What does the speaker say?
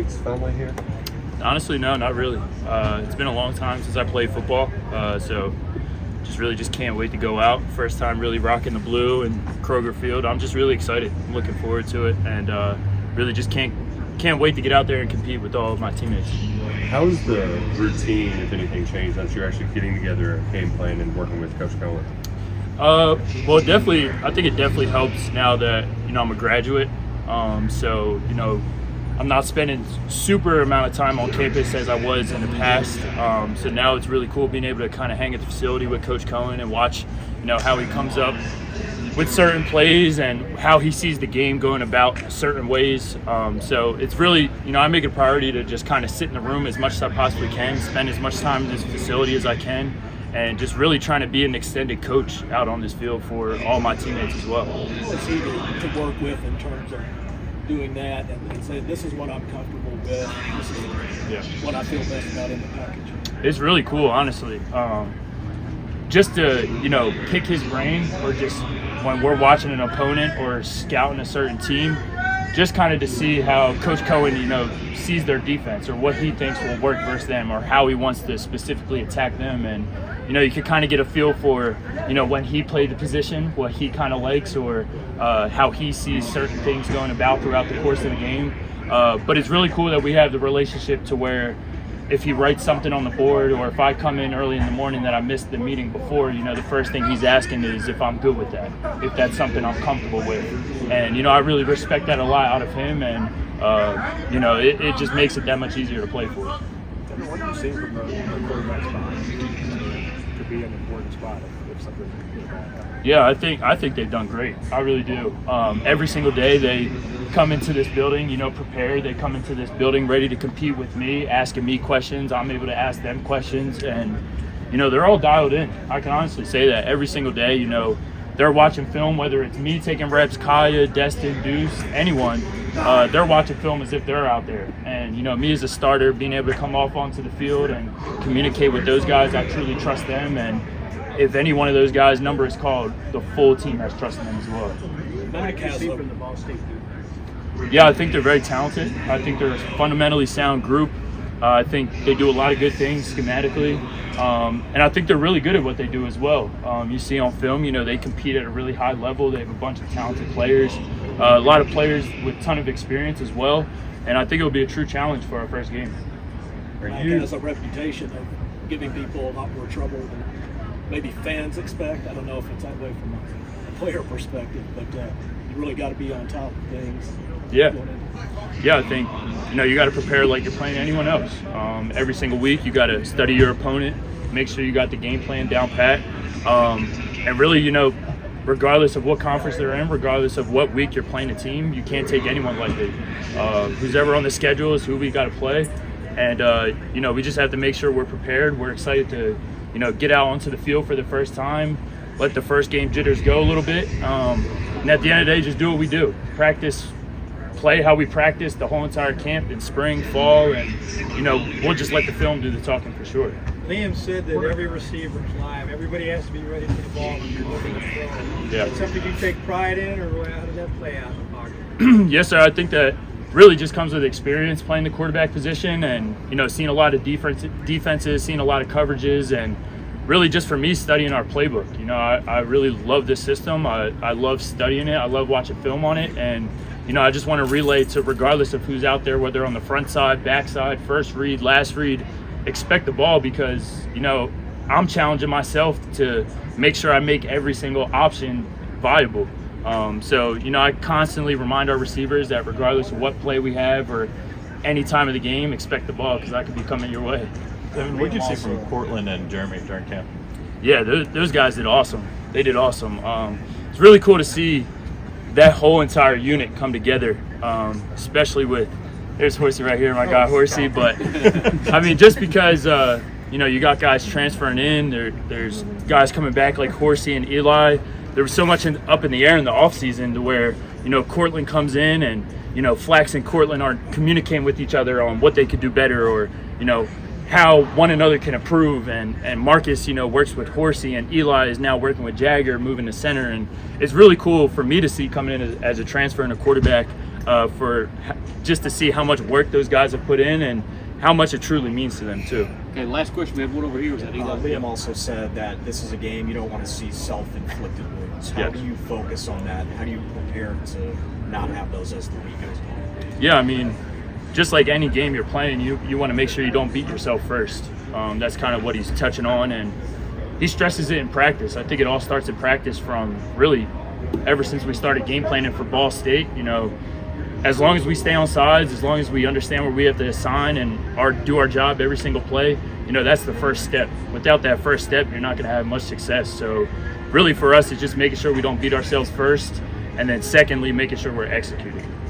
teammates finally here? Honestly, no, not really. It's been a long time since I played football, so just can't wait to go out. First time really rocking the blue and Kroger Field. I'm just really excited. I'm looking forward to it, and really just can't wait to get out there and compete with all of my teammates. How has the routine, if anything, changed since you're actually getting together a game plan and working with Coach Cohen? Well, definitely. I think it definitely helps now that I'm a graduate. So I'm not spending super amount of time on campus as I was in the past. So now it's really cool being able to kind of hang at the facility with Coach Cohen and watch, how he comes up with certain plays and how he sees the game going about certain ways. So it's really, I make it a priority to just kind of sit in the room as much as I possibly can, spend as much time in this facility as I can, and just really trying to be an extended coach out on this field for all my teammates as well. What's he to work with in terms of doing that and say, this is what I'm comfortable with, this is what I feel best about in the package? It's really cool, honestly. Just to, pick his brain, or just when we're watching an opponent or scouting a certain team, just kind of to see how Coach Cohen, sees their defense or what he thinks will work versus them or how he wants to specifically attack them. And, you could kind of get a feel for, when he played the position, what he kind of likes or how he sees certain things going about throughout the course of the game. But it's really cool that we have the relationship to where if he writes something on the board or if I come in early in the morning that I missed the meeting before, the first thing he's asking is if I'm good with that, if that's something I'm comfortable with. And, I really respect that a lot out of him, and, it just makes it that much easier to play for. What do you see from the quarterback's behind to be an important spot if something goes bad? Yeah, I think they've done great. I really do. Every single day they come into this building, prepared. They come into this building ready to compete with me, asking me questions. I'm able to ask them questions, and they're all dialed in. I can honestly say that every single day. They're watching film, whether it's me taking reps, Kaya, Destin, Deuce, anyone. They're watching film as if they're out there. And, me as a starter, being able to come off onto the field and communicate with those guys, I truly trust them. And if any one of those guys' number is called, the full team has trust in them as well. Yeah, I think they're very talented. I think they're a fundamentally sound group. I think they do a lot of good things schematically. And I think they're really good at what they do as well. You see on film, they compete at a really high level. They have a bunch of talented players, a lot of players with a ton of experience as well. And I think it'll be a true challenge for our first game. Mike has a reputation of giving people a lot more trouble than maybe fans expect. I don't know if it's that way from a player perspective, but you really got to be on top of things. Yeah, I think, you got to prepare like you're playing anyone else. Every single week, you got to study your opponent, make sure you got the game plan down pat. And really, regardless of what conference they're in, regardless of what week you're playing a team, you can't take anyone lightly. Who's ever on the schedule is who we got to play. And, we just have to make sure we're prepared. We're excited to, get out onto the field for the first time, let the first game jitters go a little bit. And at the end of the day, just do what we do. Practice, play how we practice the whole entire camp in spring, fall, and, we'll just let the film do the talking for sure. Liam said that every receiver's live. Everybody has to be ready for the ball when you're looking to throw. Yeah. Is that something you take pride in, or how does that play out in the pocket? Yes, sir. I think that really just comes with experience playing the quarterback position and, seeing a lot of defenses, seeing a lot of coverages, and really just for me studying our playbook. I really love this system. I love studying it. I love watching film on it. And, I just want to relay to regardless of who's out there, whether on the front side, back side, first read, last read, expect the ball because, I'm challenging myself to make sure I make every single option viable. So, I constantly remind our receivers that regardless of what play we have or any time of the game, expect the ball because I could be coming your way. Devin, what did you see from Cortland and Jeremy during camp? Yeah, those guys did awesome. They did awesome. It's really cool to see that whole entire unit come together, especially with – there's Horsey right here, my guy Horsey. But, just because, you got guys transferring in. There's guys coming back like Horsey and Eli. There was so much up in the air in the offseason to where, Cortland comes in and, Flax and Cortland aren't communicating with each other on what they could do better or, how one another can improve. And Marcus, works with Horsey, and Eli is now working with Jagger, moving to center. And it's really cool for me to see coming in as a transfer and a quarterback. just to see how much work those guys have put in and how much it truly means to them too. Okay, last question. We have one over here. Was that Liam also said that this is a game you don't want to see self-inflicted wounds. How Yes. do you focus on that? How do you prepare to not have those as the week goes on? Yeah, I mean, just like any game you're playing, you want to make sure you don't beat yourself first. That's kind of what he's touching on, and he stresses it in practice. I think it all starts in practice from really ever since we started game planning for Ball State. You know, as long as we stay on sides, as long as we understand where we have to assign and do our job every single play, you know, that's the first step. Without that first step, you're not going to have much success. So really for us, it's just making sure we don't beat ourselves first, and then secondly, making sure we're executing.